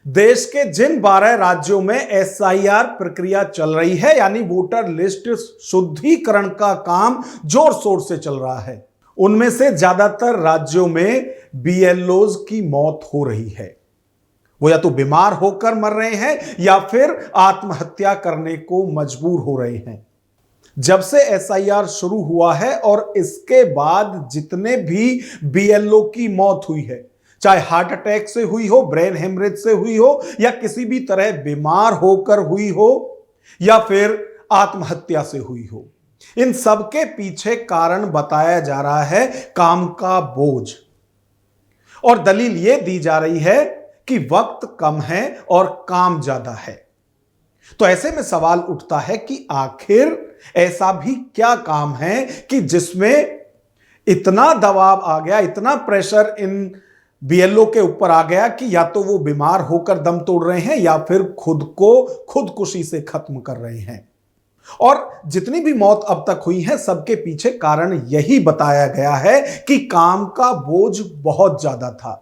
देश के जिन 12 राज्यों में एसआईआर प्रक्रिया चल रही है, यानी वोटर लिस्ट शुद्धिकरण का काम जोर शोर से चल रहा है, उनमें से ज्यादातर राज्यों में बीएलओज की मौत हो रही है। वो या तो बीमार होकर मर रहे हैं या फिर आत्महत्या करने को मजबूर हो रहे हैं। जब से एसआईआर शुरू हुआ है और इसके बाद जितने भी बीएलओ की मौत हुई है, चाहे हार्ट अटैक से हुई हो, ब्रेन हेमरेज से हुई हो, या किसी भी तरह बीमार होकर हुई हो, या फिर आत्महत्या से हुई हो, इन सब के पीछे कारण बताया जा रहा है काम का बोझ। और दलील यह दी जा रही है कि वक्त कम है और काम ज्यादा है। तो ऐसे में सवाल उठता है कि आखिर ऐसा भी क्या काम है कि जिसमें इतना दबाव आ गया, इतना प्रेशर इन बीएलओ के ऊपर आ गया कि या तो वो बीमार होकर दम तोड़ रहे हैं या फिर खुद को खुदकुशी से खत्म कर रहे हैं। और जितनी भी मौत अब तक हुई है, सबके पीछे कारण यही बताया गया है कि काम का बोझ बहुत ज्यादा था।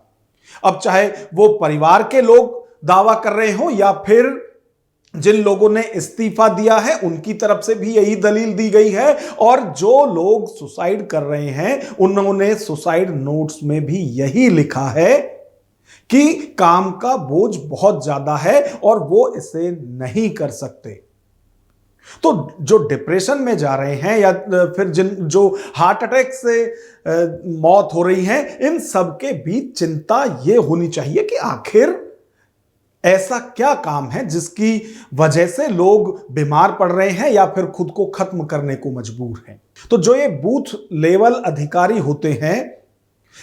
अब चाहे वो परिवार के लोग दावा कर रहे हो या फिर जिन लोगों ने इस्तीफा दिया है उनकी तरफ से भी यही दलील दी गई है, और जो लोग सुसाइड कर रहे हैं उन्होंने सुसाइड नोट्स में भी यही लिखा है कि काम का बोझ बहुत ज्यादा है और वो इसे नहीं कर सकते। तो जो डिप्रेशन में जा रहे हैं या फिर जो हार्ट अटैक से मौत हो रही है, इन सब के बीच चिंता यह होनी चाहिए कि आखिर ऐसा क्या काम है जिसकी वजह से लोग बीमार पड़ रहे हैं या फिर खुद को खत्म करने को मजबूर हैं। तो जो ये बूथ लेवल अधिकारी होते हैं,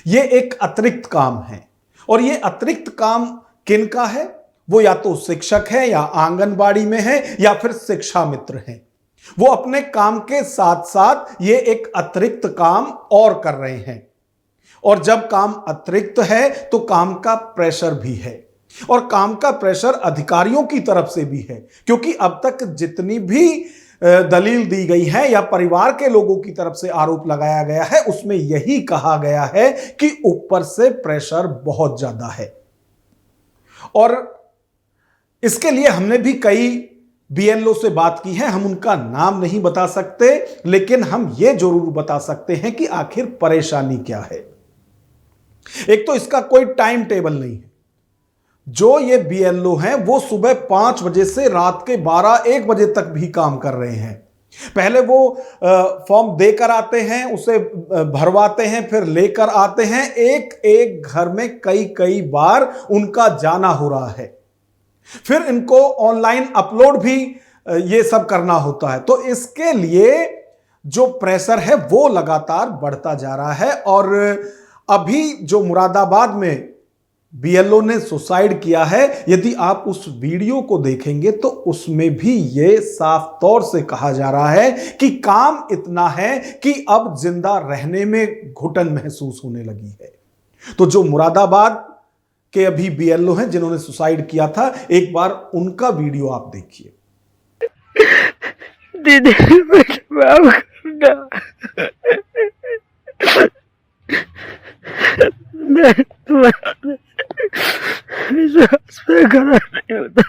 ये एक अतिरिक्त काम है। और ये अतिरिक्त काम किनका है? वो या तो शिक्षक है या आंगनबाड़ी में है या फिर शिक्षा मित्र हैं। वो अपने काम के साथ साथ ये एक अतिरिक्त काम और कर रहे हैं। और जब काम अतिरिक्त है तो काम का प्रेशर भी है, और काम का प्रेशर अधिकारियों की तरफ से भी है, क्योंकि अब तक जितनी भी दलील दी गई है या परिवार के लोगों की तरफ से आरोप लगाया गया है, उसमें यही कहा गया है कि ऊपर से प्रेशर बहुत ज्यादा है। और इसके लिए हमने भी कई बीएलओ से बात की है। हम उनका नाम नहीं बता सकते, लेकिन हम यह जरूर बता सकते हैं कि आखिर परेशानी क्या है। एक तो इसका कोई टाइम टेबल नहीं है। जो ये बीएलओ हैं वो सुबह 5 बजे से रात के 12-1 बजे तक भी काम कर रहे हैं। पहले वो फॉर्म देकर आते हैं, उसे भरवाते हैं, फिर लेकर आते हैं। एक एक घर में कई कई बार उनका जाना हो रहा है। फिर इनको ऑनलाइन अपलोड भी ये सब करना होता है। तो इसके लिए जो प्रेशर है वो लगातार बढ़ता जा रहा है। और अभी जो मुरादाबाद में बीएलओ ने सुसाइड किया है, यदि आप उस वीडियो को देखेंगे तो उसमें भी यह साफ तौर से कहा जा रहा है कि काम इतना है कि अब जिंदा रहने में घुटन महसूस होने लगी है। तो जो मुरादाबाद के अभी बीएलओ हैं जिन्होंने सुसाइड किया था, एक बार उनका वीडियो आप देखिए। दीदी माफ करना, मैं तुम्हारे विश्वास पे खरा नहीं होता।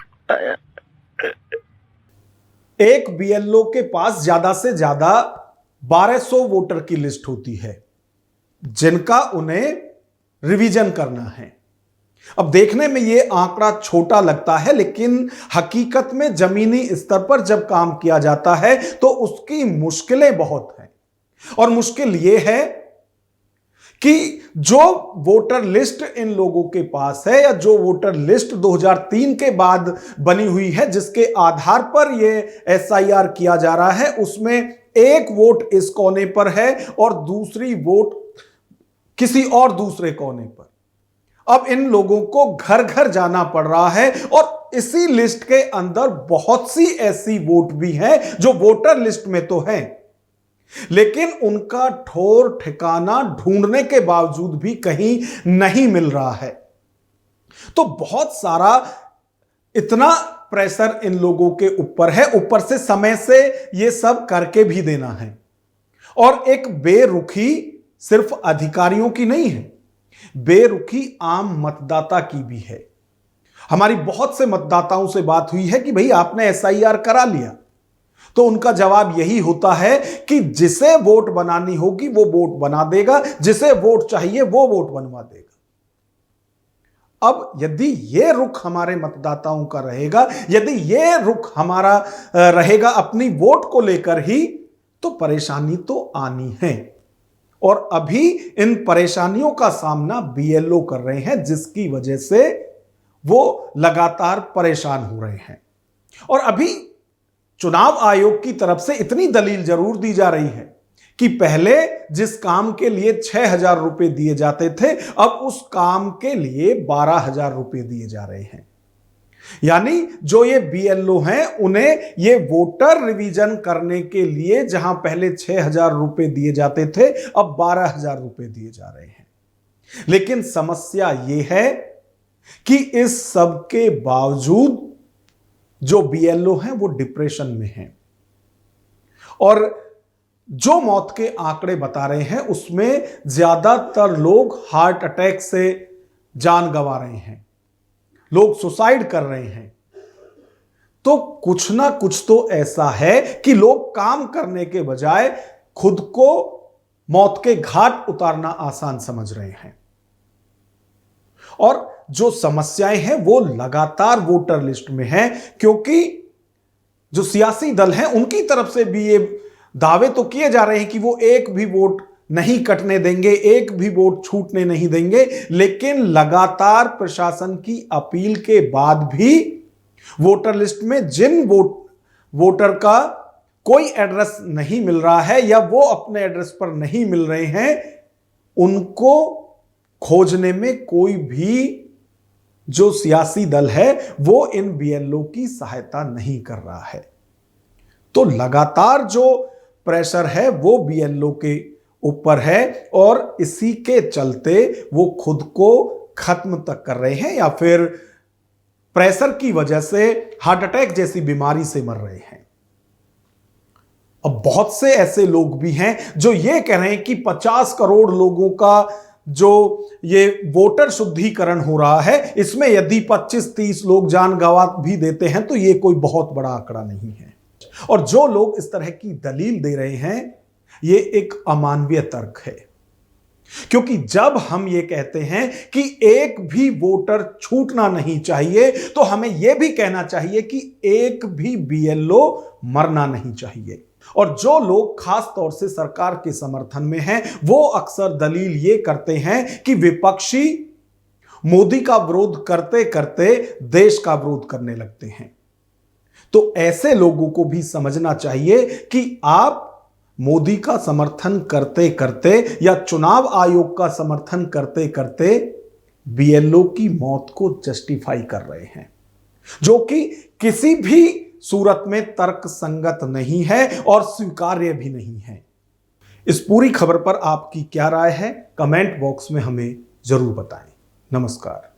एक बीएलओ के पास ज्यादा से ज्यादा 1200 वोटर की लिस्ट होती है जिनका उन्हें रिवीजन करना है। अब देखने में यह आंकड़ा छोटा लगता है, लेकिन हकीकत में जमीनी स्तर पर जब काम किया जाता है तो उसकी मुश्किलें बहुत हैं। और मुश्किल यह है कि जो वोटर लिस्ट इन लोगों के पास है या जो वोटर लिस्ट 2003 के बाद बनी हुई है, जिसके आधार पर यह एसआईआर किया जा रहा है, उसमें एक वोट इस कोने पर है और दूसरी वोट किसी और दूसरे कोने पर। अब इन लोगों को घर घर जाना पड़ रहा है और इसी लिस्ट के अंदर बहुत सी ऐसी वोट भी हैं जो वोटर लिस्ट में तो हैं, लेकिन उनका ठौर ठिकाना ढूंढने के बावजूद भी कहीं नहीं मिल रहा है। तो बहुत सारा इतना प्रेशर इन लोगों के ऊपर है, ऊपर से समय से ये सब करके भी देना है। और एक बेरुखी सिर्फ अधिकारियों की नहीं है, बेरुखी आम मतदाता की भी है। हमारी बहुत से मतदाताओं से बात हुई है कि भाई आपने एसआईआर करा लिया, तो उनका जवाब यही होता है कि जिसे वोट बनानी होगी वो वोट बना देगा, जिसे वोट चाहिए वो वोट बनवा देगा। अब यदि ये रुख हमारे मतदाताओं का रहेगा, यदि ये रुख हमारा रहेगा अपनी वोट को लेकर ही, तो परेशानी तो आनी है। और अभी इन परेशानियों का सामना बीएलओ कर रहे हैं, जिसकी वजह से वो लगातार परेशान हो रहे हैं। और अभी चुनाव आयोग की तरफ से इतनी दलील जरूर दी जा रही है कि पहले जिस काम के लिए 6,000 रुपए दिए जाते थे, अब उस काम के लिए 12,000 रुपए दिए जा रहे हैं। यानी जो ये बीएलओ हैं, उन्हें ये वोटर रिवीजन करने के लिए जहां पहले 6,000 रुपए दिए जाते थे, अब 12,000 रुपए दिए जा रहे हैं। लेकिन समस्या ये है कि इस सब के बावजूद जो बीएलओ हैं वो डिप्रेशन में हैं, और जो मौत के आंकड़े बता रहे हैं उसमें ज्यादातर लोग हार्ट अटैक से जान गंवा रहे हैं, लोग सुसाइड कर रहे हैं। तो कुछ ना कुछ तो ऐसा है कि लोग काम करने के बजाय खुद को मौत के घाट उतारना आसान समझ रहे हैं। और जो समस्याएं हैं वो लगातार वोटर लिस्ट में हैं, क्योंकि जो सियासी दल हैं उनकी तरफ से भी ये दावे तो किए जा रहे हैं कि वो एक भी वोट नहीं कटने देंगे, एक भी वोट छूटने नहीं देंगे। लेकिन लगातार प्रशासन की अपील के बाद भी वोटर लिस्ट में जिन वोटर का कोई एड्रेस नहीं मिल रहा है या वो अपने एड्रेस पर नहीं मिल रहे हैं, उनको खोजने में कोई भी जो सियासी दल है वो इन बीएलओ की सहायता नहीं कर रहा है। तो लगातार जो प्रेशर है वो बीएलओ के ऊपर है, और इसी के चलते वो खुद को खत्म तक कर रहे हैं या फिर प्रेशर की वजह से हार्ट अटैक जैसी बीमारी से मर रहे हैं। अब बहुत से ऐसे लोग भी हैं जो ये कह रहे हैं कि 50 करोड़ लोगों का जो ये वोटर शुद्धिकरण हो रहा है, इसमें यदि 25-30 लोग जान गंवा भी देते हैं तो ये कोई बहुत बड़ा आंकड़ा नहीं है। और जो लोग इस तरह की दलील दे रहे हैं, ये एक अमानवीय तर्क है, क्योंकि जब हम ये कहते हैं कि एक भी वोटर छूटना नहीं चाहिए, तो हमें यह भी कहना चाहिए कि एक भी बीएलओ मरना नहीं चाहिए। और जो लोग खास तौर से सरकार के समर्थन में हैं, वो अक्सर दलील ये करते हैं कि विपक्षी मोदी का विरोध करते करते देश का विरोध करने लगते हैं। तो ऐसे लोगों को भी समझना चाहिए कि आप मोदी का समर्थन करते करते या चुनाव आयोग का समर्थन करते करते बीएलओ की मौत को जस्टिफाई कर रहे हैं, जो कि किसी भी सूरत में तर्क संगत नहीं है और स्वीकार्य भी नहीं है। इस पूरी खबर पर आपकी क्या राय है, कमेंट बॉक्स में हमें जरूर बताएं। नमस्कार।